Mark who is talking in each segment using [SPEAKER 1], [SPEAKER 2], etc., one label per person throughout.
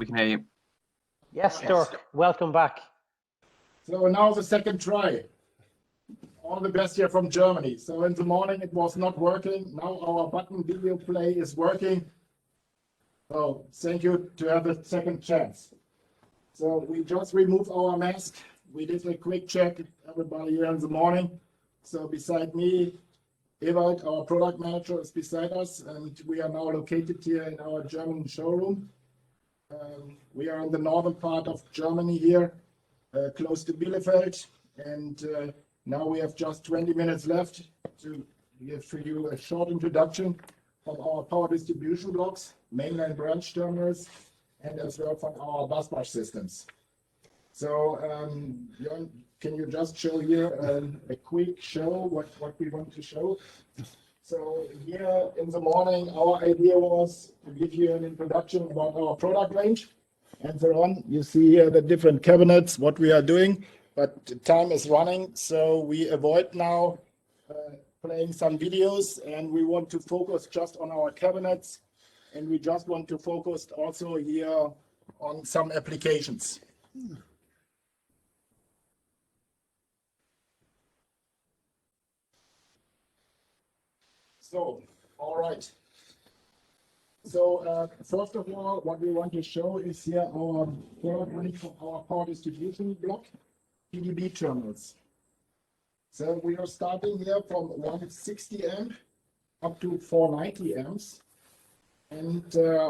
[SPEAKER 1] We can hear you.
[SPEAKER 2] Yes, Dirk, welcome back.
[SPEAKER 3] So now the second try. All the best here from Germany. So in the morning it was not working. Now our button video play is working. So thank you to have a second chance. So we just removed our mask. We did a quick check, everybody here in the morning. So beside me, Ewald, our product manager, is beside us, and we are now located here in our German showroom. We are in the northern part of Germany here, close to Bielefeld, and now we have just 20 minutes left to give for you a short introduction of our power distribution blocks, mainline branch terminals, and as well from our busbar systems. So, Jon, can you just show here a quick show what we want to show? So here in the morning, our idea was to give you an introduction about our product range and so on. You see here the different cabinets, what we are doing, but time is running, so we avoid now playing some videos, and we want to focus just on our cabinets, and we just want to focus also here on some applications. So, all right. So first of all, what we want to show is here our product range for our power distribution block, PDB terminals. So we are starting here from 160 amp up to 490 amps. And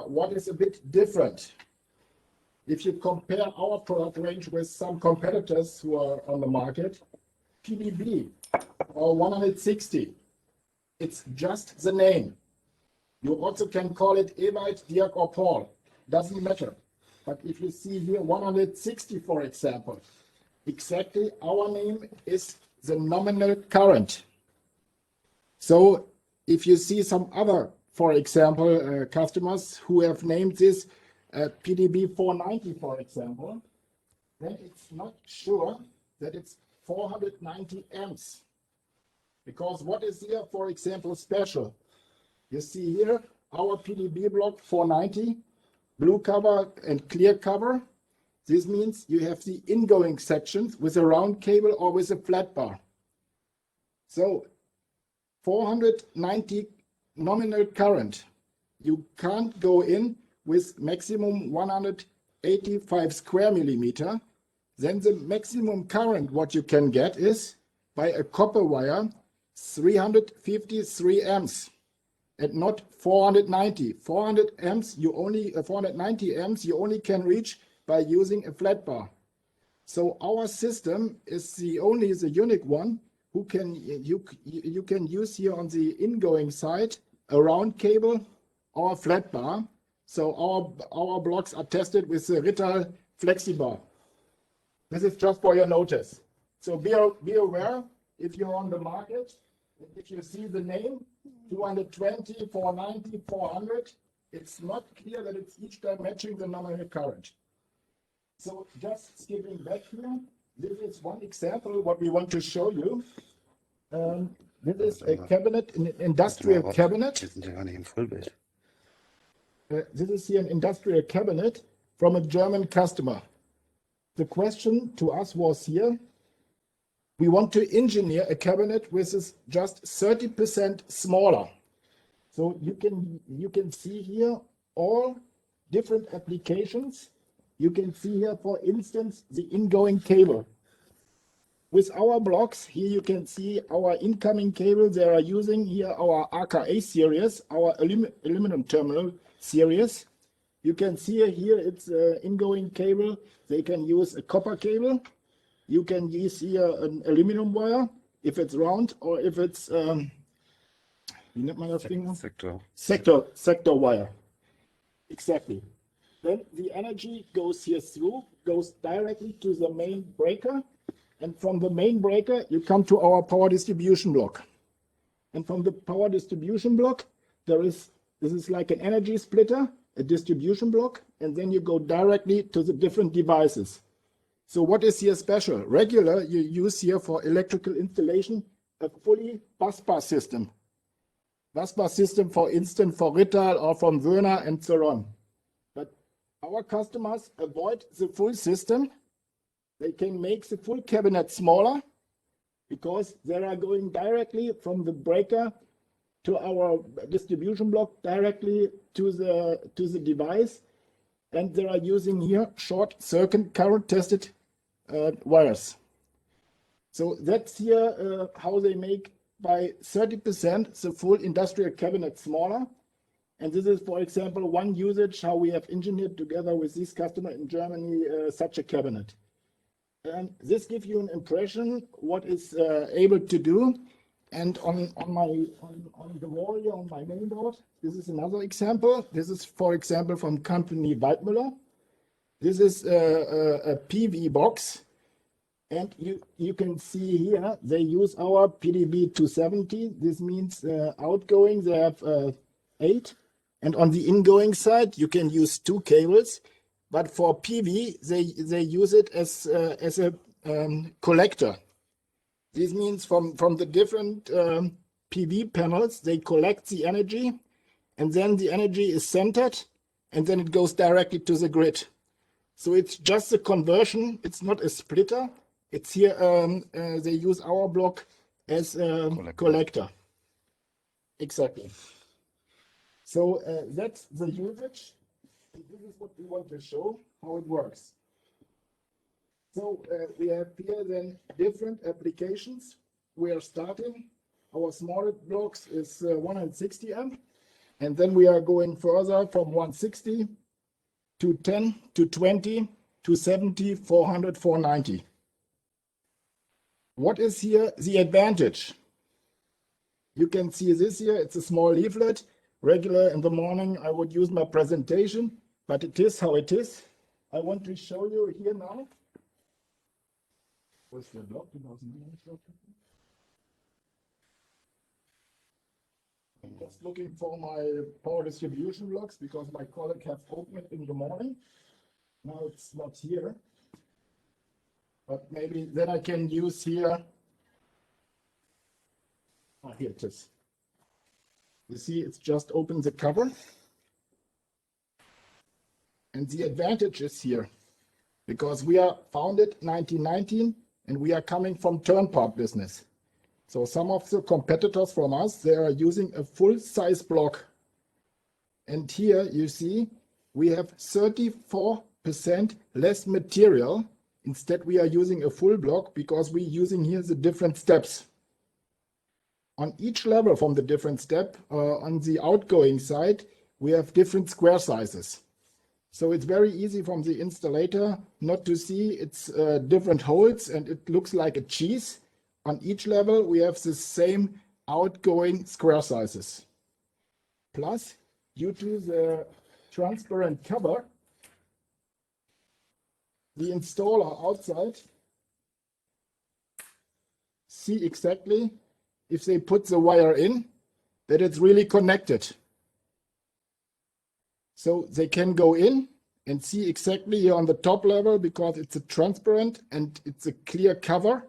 [SPEAKER 3] what is a bit different, if you compare our product range with some competitors who are on the market, PDB or 160, it's just the name. You also can call it Ewald, Dirk, or Paul. Doesn't matter. But if you see here 160, for example, exactly our name is the nominal current. So if you see some other, for example, customers who have named this PDB 490, for example, then it's not sure that it's 490 amps. Because what is here, for example, special? You see here our PDB block 490, blue cover and clear cover. This means you have the ingoing sections with a round cable or with a flat bar. So 490 nominal current. You can't go in with maximum 185 square millimeter. Then the maximum current what you can get is by a copper wire 353 amps and not 490. 400 amps you only 490 amps you only can reach by using a flat bar. So our system is the unique one who can you can use here on the ingoing side a round cable or a flat bar. So our blocks are tested with the Rittal FlexiBar. This is just for your notice. So be aware if you're on the market, if you see the name 220, 490, 400, it's not clear that it's each time matching the nominal current. So just skipping back here, this is one example what we want to show you. This is a cabinet, an industrial cabinet. This is here an industrial cabinet from a German customer. The question to us was here, we want to engineer a cabinet which is just 30% smaller. So you can see here all different applications. You can see here, for instance, the ingoing cable. With our blocks, here you can see our incoming cable. They are using here our RKA series, our aluminum terminal series. You can see here it's an ingoing cable. They can use a copper cable. You can use here an aluminum wire, if it's round, or if it's sector wire. Exactly. Then the energy goes here through, goes directly to the main breaker. And from the main breaker, you come to our power distribution block. And from the power distribution block, this is like an energy splitter, a distribution block, and then you go directly to the different devices. So what is here special? Regular, you use here for electrical installation, a fully busbar system. Busbar system, for instance, for Rittal or from Wöhner and so on. But our customers avoid the full system. They can make the full cabinet smaller because they are going directly from the breaker to our distribution block directly to the device, and they are using here short circuit current tested wires. So that's here how they make by 30% the full industrial cabinet smaller. And this is, for example, one usage how we have engineered together with this customer in Germany such a cabinet. And this gives you an impression what is able to do. And on the wall here on my main board, this is another example. This is, for example, from company Waldmüller. This is a PV box. And you can see here, they use our PDB 270. This means outgoing, they have 8. And on the ingoing side, you can use 2 cables. But for PV, they use it as a collector. This means from the different PV panels, they collect the energy, and then the energy is centered, and then it goes directly to the grid. So it's just a conversion. It's not a splitter. It's here, they use our block as a collector. Exactly. So that's the usage. This is what we want to show, how it works. So we have here then different applications. We are starting. Our smallest blocks is 160 amp. And then we are going further from 160 to 10 to 20 to 70, 400, 490. What is here the advantage? You can see this here. It's a small leaflet. Regular in the morning, I would use my presentation, but it is how it is. I want to show you here now. What's the block? I'm just looking for my power distribution blocks because my colleague have opened it in the morning. Now it's not here. But maybe then I can use here. Oh, here it is. You see, it's just open the cover. And the advantage is here, because we are founded 1919 and we are coming from turn part business. So some of the competitors from us, they are using a full size block. And here you see, we have 34% less material. Instead, we are using a full block because we're using here the different steps. On each level from the different step, on the outgoing side, we have different square sizes. So it's very easy from the installer not to see it's different holes and it looks like a cheese. On each level, we have the same outgoing square sizes. Plus, due to the transparent cover, the installer outside see exactly if they put the wire in, that it's really connected. So they can go in and see exactly here on the top level because it's a transparent and it's a clear cover.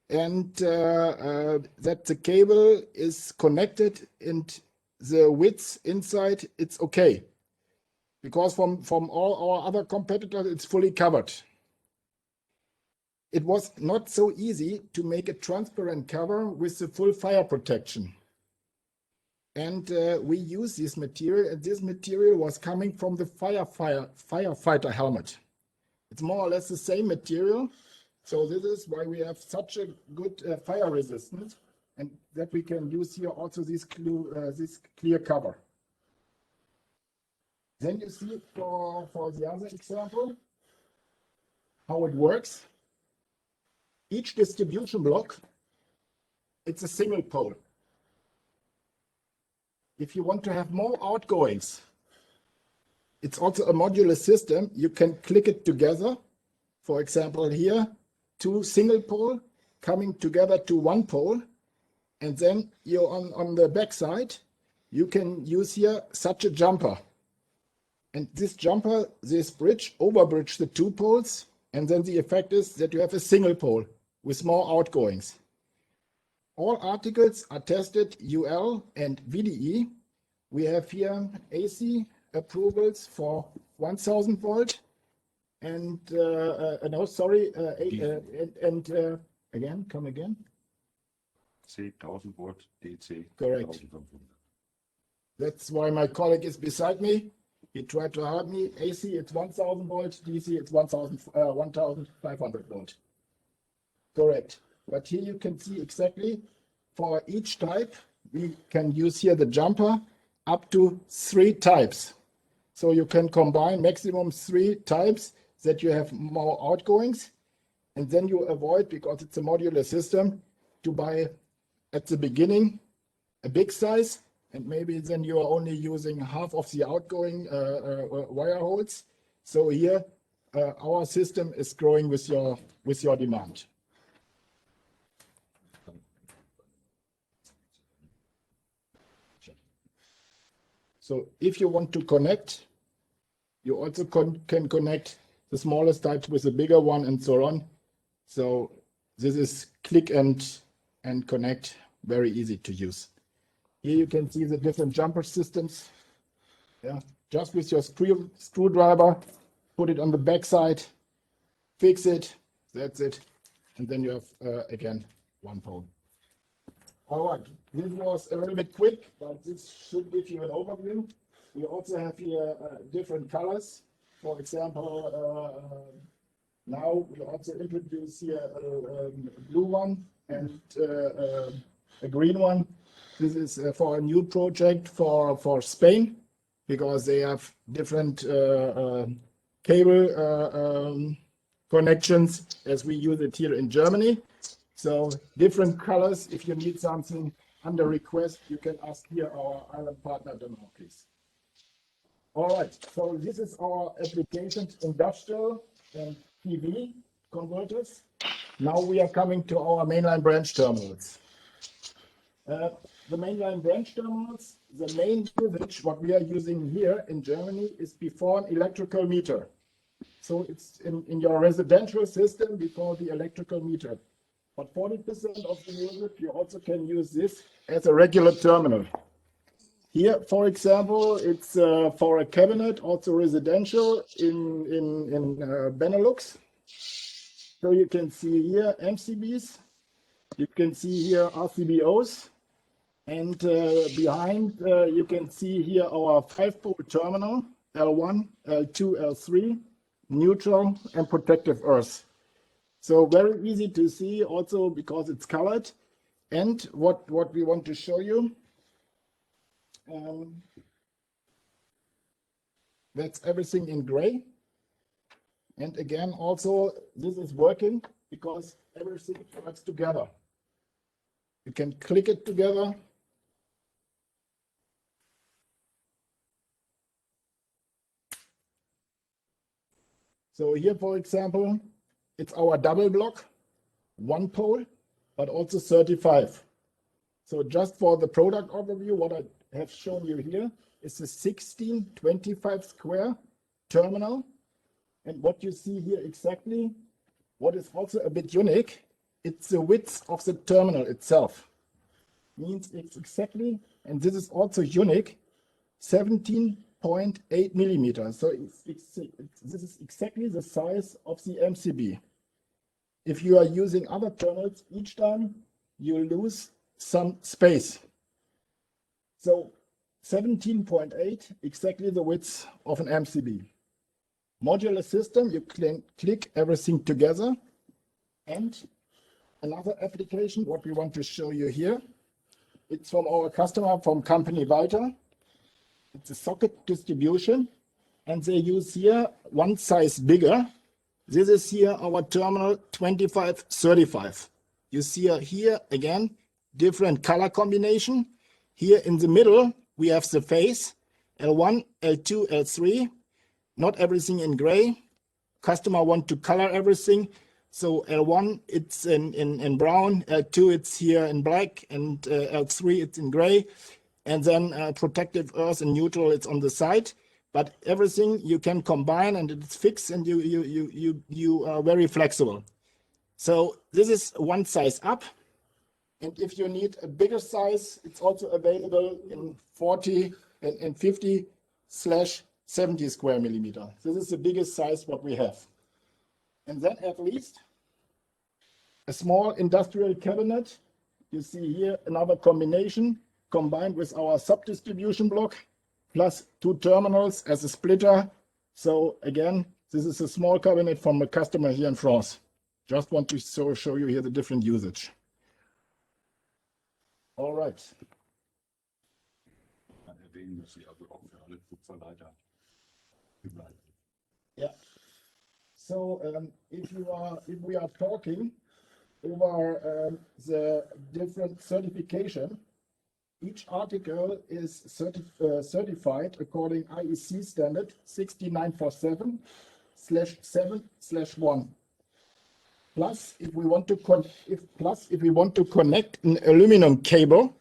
[SPEAKER 3] And that the cable is connected and the width inside, it's okay. Because from all our other competitors, it's fully covered. It was not so easy to make a transparent cover with the full fire protection. And we use this material, and this material was coming from the firefighter helmet. It's more or less the same material. So this is why we have such a good fire resistance, and that we can use here also this clear cover. Then you see for the other example, how it works. Each distribution block, it's a single pole. If you want to have more outgoings, it's also a modular system. You can click it together. For example, here, 2 single pole coming together to 1 pole. And then you're on the back side, you can use here such a jumper. And this jumper, this bridge, overbridge the 2 poles. And then the effect is that you have a single pole with more outgoings. All articles are tested UL and VDE. We have here AC approvals for 1000 volt, and no, sorry, again, come again.
[SPEAKER 1] C 1000 volt DC.
[SPEAKER 3] Correct.
[SPEAKER 1] 1500.
[SPEAKER 3] That's why my colleague is beside me. He tried to help me. AC, it's 1000 volt. DC, it's 1500 volt. Correct. But here you can see exactly for each type, we can use here the jumper up to 3 types. So you can combine maximum 3 types that you have more outgoings. And then you avoid, because it's a modular system, to buy at the beginning a big size. And maybe then you are only using half of the outgoing wire holes. So here, our system is growing with your demand. So if you want to connect, you also can connect the smallest types with the bigger one and so on. So this is click and connect, very easy to use. Here you can see the different jumper systems. Yeah, just with your screwdriver, put it on the back side, fix it, that's it. And then you have, again, 1 pole. All right, this was a little bit quick, but this should give you an overview. We also have here different colors. For example, now we also introduce here a blue one and a green one. This is for a new project for Spain, because they have different cable connections as we use it here in Germany. So different colors. If you need something under request, you can ask here our island partner, Dememse. All right, so this is our applications, industrial and PV converters. Now we are coming to our mainline branch terminals. The mainline branch terminals, the main usage, what we are using here in Germany, is before an electrical meter. So it's in your residential system before the electrical meter. But 40% of the usage, you also can use this as a regular terminal. Here, for example, it's for a cabinet, also residential in Benelux. So you can see here MCBs, you can see here RCBOs, and behind you can see here our 5-pole terminal, L1, L2, L3, neutral and protective earth. So very easy to see also because it's colored. And what we want to show you, that's everything in gray. And again, also this is working because everything works together. You can click it together. So here, for example, it's our double block, 1 pole, but also 35. So just for the product overview, what I have shown you here is a 1625 square terminal. And what you see here exactly, what is also a bit unique, it's the width of the terminal itself. Means it's exactly, and this is also unique, 17.8 millimeters. So this is exactly the size of the MCB. If you are using other terminals, each time you lose some space. So 17.8, exactly the width of an MCB. Modular system, you can click everything together. And another application, what we want to show you here, it's from our customer, from company Walter. It's a socket distribution, and they use here one size bigger. This is here our terminal 2535. You see here again, different color combination. Here in the middle, we have the phase, L1, L2, L3, not everything in gray. Customer want to color everything. So L1, it's in brown, L2, it's here in black, and L3, it's in gray. And then protective earth and neutral, it's on the side. But everything you can combine and it's fixed, and you are very flexible. So this is one size up. And if you need a bigger size, it's also available in 40 and 50/60 70 square millimeter. This is the biggest size what we have. And then at least a small industrial cabinet. You see here another combination combined with our sub-distribution block plus 2 terminals as a splitter. So again, this is a small cabinet from a customer here in France. Just want to show you here the different usage. All right.
[SPEAKER 1] Erwähnen, dass Sie also auch für alle Kupferleiter begleiten.
[SPEAKER 3] Yeah. So if we are talking over the different certification, each article is certified according IEC standard 6947/7/1. Plus, if we want to connect an aluminum cable,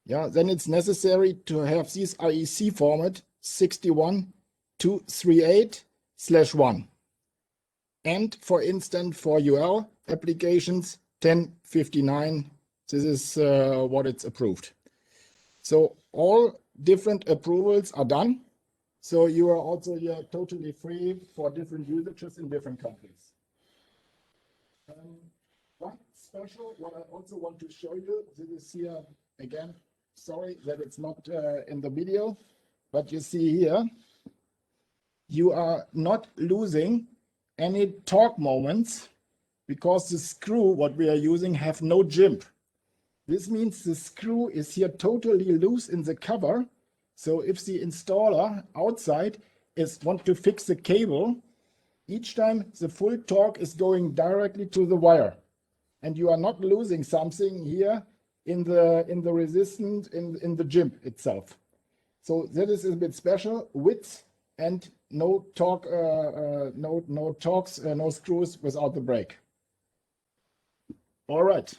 [SPEAKER 3] yeah, then it's necessary to have this IEC format 61238/1. And for instance, for UL applications 1059, this is what it's approved. So all different approvals are done. So you are also here totally free for different usages in different countries. One special, what I also want to show you, this is here again, sorry that it's not in the video, but you see here, you are not losing any torque moments because the screw, what we are using, have no jimp. This means the screw is here totally loose in the cover. So if the installer outside want to fix the cable, each time the full torque is going directly to the wire, and you are not losing something here in the resistance in the jimp itself. So that is a bit special, width and no torque, no torques, no screws without the brake. All right.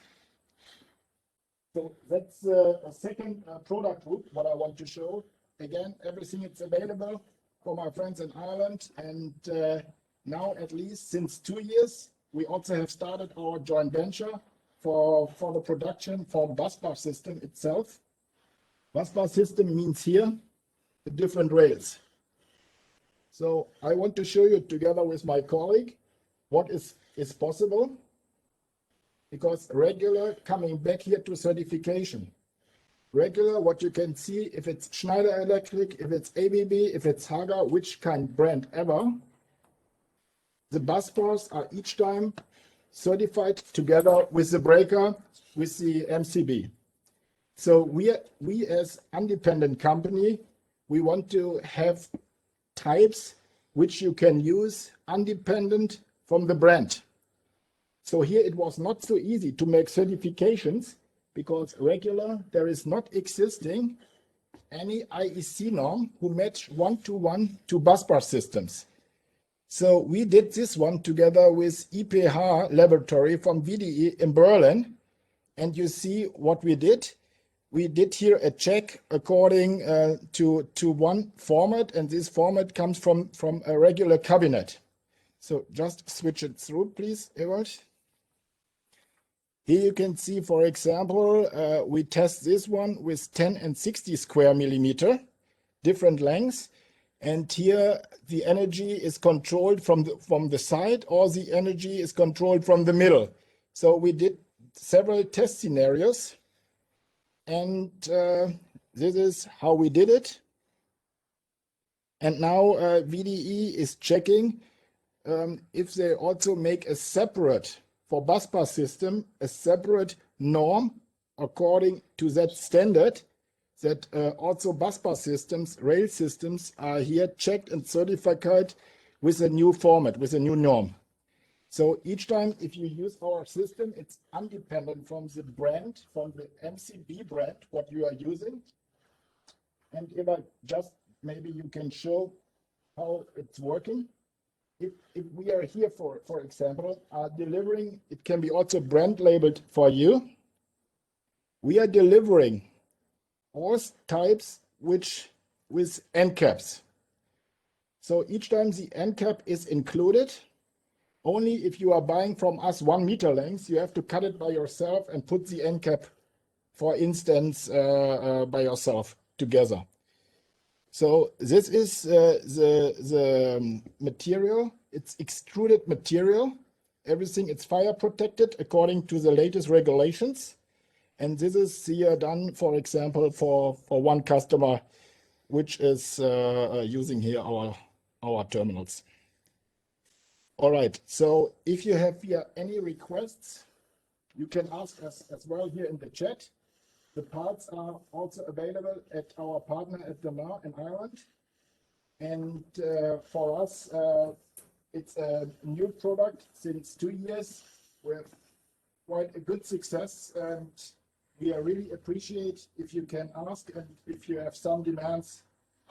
[SPEAKER 3] So that's a second product group what I want to show. Again, everything is available for my friends in Ireland, and now at least since 2 years, we also have started our joint venture for the production for busbar system itself. Busbar system means here the different rails. So I want to show you together with my colleague what is possible, because regular, coming back here to certification, regular, what you can see, if it's Schneider Electric, if it's ABB, if it's Haga, which kind brand ever, the bus bars are each time certified together with the breaker, with the MCB. So we as independent company, we want to have types which you can use independent from the brand. So here it was not so easy to make certifications because regular, there is not existing any IEC norm who match one-to-one to busbar systems. So we did this one together with IPH laboratory from VDE in Berlin. And you see what we did. We did here a check according to one format, and this format comes from a regular cabinet. So just switch it through, please, Ewald. Here you can see, for example, we test this one with 10 and 60 square millimeter, different lengths. And here the energy is controlled from the side, or the energy is controlled from the middle. So we did several test scenarios, and this is how we did it. And now VDE is checking if they also make a separate, for busbar system, a separate norm according to that standard, that also busbar systems, rail systems are here checked and certified with a new format, with a new norm. So each time if you use our system, it's independent from the brand, from the MCB brand, what you are using. And if I just, maybe you can show how it's working. If we are here, for example, are delivering, it can be also brand labeled for you. We are delivering all types with end caps. So each time the end cap is included. Only if you are buying from us 1 meter length, you have to cut it by yourself and put the end cap, for instance, by yourself together. So this is the material. It's extruded material. Everything is fire protected according to the latest regulations. And this is here done, for example, for one customer, which is using here our terminals. All right. So if you have here any requests, you can ask us as well here in the chat. The parts are also available at our partner at Demesne in Ireland. And for us, it's a new product since 2 years with quite a good success. And we really appreciate if you can ask, and if you have some demands,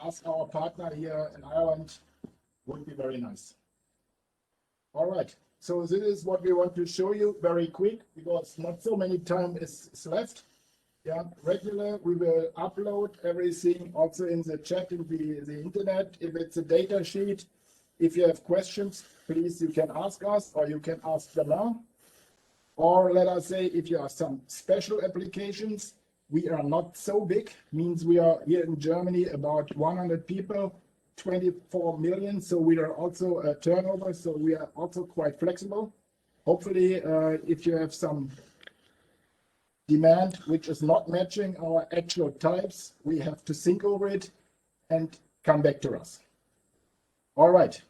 [SPEAKER 3] ask our partner here in Ireland, would be very nice. All right. So this is what we want to show you very quick because not so many time is left. Yeah, regular, we will upload everything also in the chat in the internet. If it's a data sheet, if you have questions, please, you can ask us or you can ask them now. Or let us say, if you have some special applications, we are not so big, means we are here in Germany about 100 people, 24 million. So we are also a turnover. So we are also quite flexible. Hopefully, if you have some demand which is not matching our actual types, we have to think over it and come back to us. All right.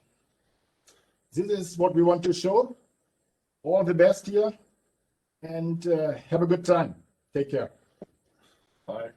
[SPEAKER 3] This is what we want to show. All the best here and have a good time. Take care.
[SPEAKER 1] Bye.